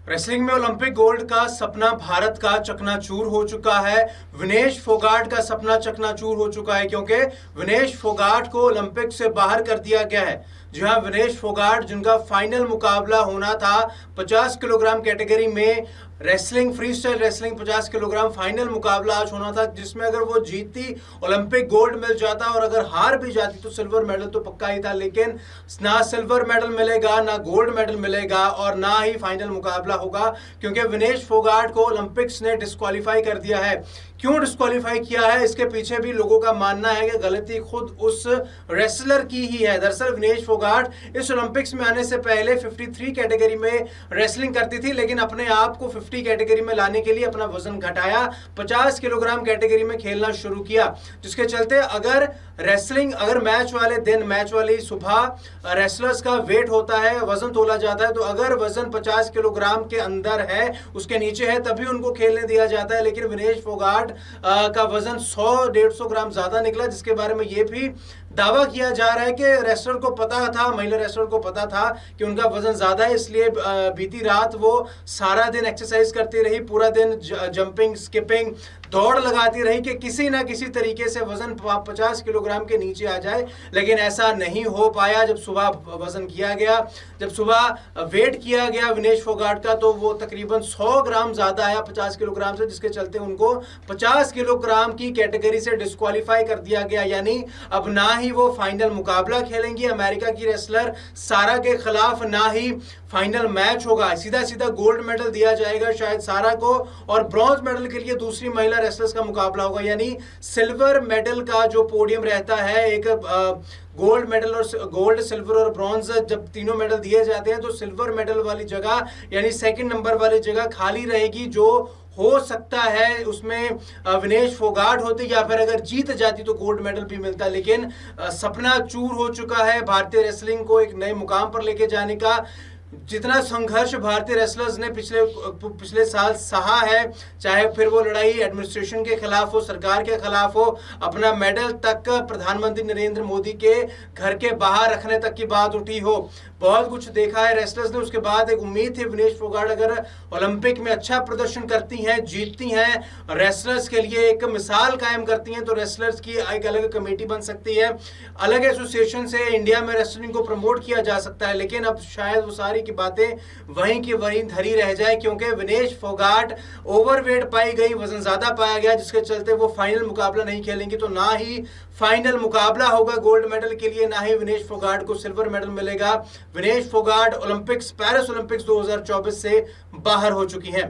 Wrestling में Olympic gold का सपना भारत का चकनाचूर हो चुका है। विनेश फोगाट का सपना चकनाचूर हो चुका है क्योंकि विनेश फोगाट को ओलंपिक से बाहर कर दिया गया है। जी हां, विनेश फोगाट जिनका फाइनल मुकाबला होना था 50 किलोग्राम कैटेगरी में wrestling, free style wrestling 50 kilogram final मुकाबला आज होना था, जिसमें अगर वो जीतती ओलंपिक गोल्ड मिल जाता और अगर हार भी जाती तो सिल्वर मेडल तो पक्का ही था। लेकिन ना सिल्वर मेडल मिलेगा, ना गोल्ड मेडल मिलेगा और ना ही फाइनल मुकाबला होगा क्योंकि विनेश फोगाट को ओलंपिक्स ने डिस्क्वालीफाई कर दिया है। क्यों डिस्क्वालीफाई किया है, इसके पीछे भी लोगों का मानना है कि गलती खुद उस रेसलर की ही है। दरअसल विनेश फोगाट इस ओलंपिक्स में आने से पहले 53 कैटेगरी में रेसलिंग करती थी, लेकिन अपने आप को 50 कैटेगरी में लाने के लिए अपना वजन घटाया, 50 किलोग्राम कैटेगरी में खेलना शुरू किया, जिसके चलते अगर मैच वाले दिन, मैच वाली सुबह रेसलर्स का वेट होता है, वजन तोला जाता है, तो अगर वजन 50 किलोग्राम के अंदर है, उसके नीचे है, तभी उनको खेलने दिया जाता है। लेकिन विनेश फोगाट का वजन 100-150 ग्राम ज्यादा निकला, जिसके बारे में यह भी दावा किया जा रहा है कि रेसलर को पता था, महिला रेसलर को पता था कि उनका वजन ज्यादा है, इसलिए बीती रात वो सारा दिन एक्सरसाइज करती रही, पूरा दिन जंपिंग, स्किपिंग, दौड़ लगाती रही कि किसी ना किसी तरीके से वजन 50 किलोग्राम के नीचे आ जाए। लेकिन ऐसा नहीं हो पाया। जब सुबह वजन किया गया, जब सुबह वेट किया गया विनेश फोगाट का, तो वो तकरीबन 100 ग्राम ज्यादा आया 50 किलोग्राम से, जिसके चलते उनको 50 किलोग्राम की कैटेगरी से डिस्क्वालीफाई कर दिया गया। यानी अब ना ही वो फाइनल मुकाबला खेलेंगी अमेरिका की रेसलर सारा के खिलाफ, ना ही फाइनल मैच होगा। सीधा सीधा गोल्ड मेडल दिया जाएगा शायद सारा को, और ब्रॉन्ज मेडल के लिए दूसरी महिला रेसलर्स का मुकाबला होगा। यानी सिल्वर मेडल का जो पोडियम रहता है, एक गोल्ड मेडल और गोल्ड, सिल्वर और ब्रॉन्ज, जब तीनों मेडल दिए जाते हैं तो सिल्वर मेडल वाली जगह यानी सेकंड नंबर वाली जगह खाली रहेगी, जो हो सकता है उसमें विनेश फोगाट होती, या फिर अगर जीत जाती तो गोल्ड मेडल भी मिलता। लेकिन सपना चूर हो चुका है भारतीय रेसलिंग को एक नए मुकाम पर लेके जाने का। जितना संघर्ष भारतीय रेसलर्स ने पिछले साल सहा है, चाहे फिर वो लड़ाई एडमिनिस्ट्रेशन के खिलाफ हो, सरकार के खिलाफ हो, अपना मेडल तक प्रधानमंत्री नरेंद्र मोदी के घर के बाहर रखने तक की बात उठी हो, बहुत कुछ देखा है रेसलर्स ने। उसके बाद एक उम्मीद थी विनेश फोगाट अगर ओलंपिक में अच्छा प्रदर्शन करती हैं, जीतती हैं, रेसलर्स के लिए एक मिसाल कायम करती हैं, तो रेसलर्स की एक अलग कमेटी बन सकती है, अलग एसोसिएशन से इंडिया में रेसलिंग को प्रमोट किया जा सकता है। लेकिन अब शायद वो सारी की बातें वहीं की वहीं धरी रह जाए, क्योंकि विनेश फोगाट ओवरवेट पाई गई, वजन ज्यादा पाया गया, जिसके चलते वो फाइनल मुकाबला नहीं खेलेंगी। तो ना ही फाइनल मुकाबला होगा गोल्ड मेडल के लिए, ना ही विनेश फोगाट को सिल्वर मेडल मिलेगा। विनेश फोगाट पेरिस ओलंपिक्स 2024 से बाहर हो चुकी हैं।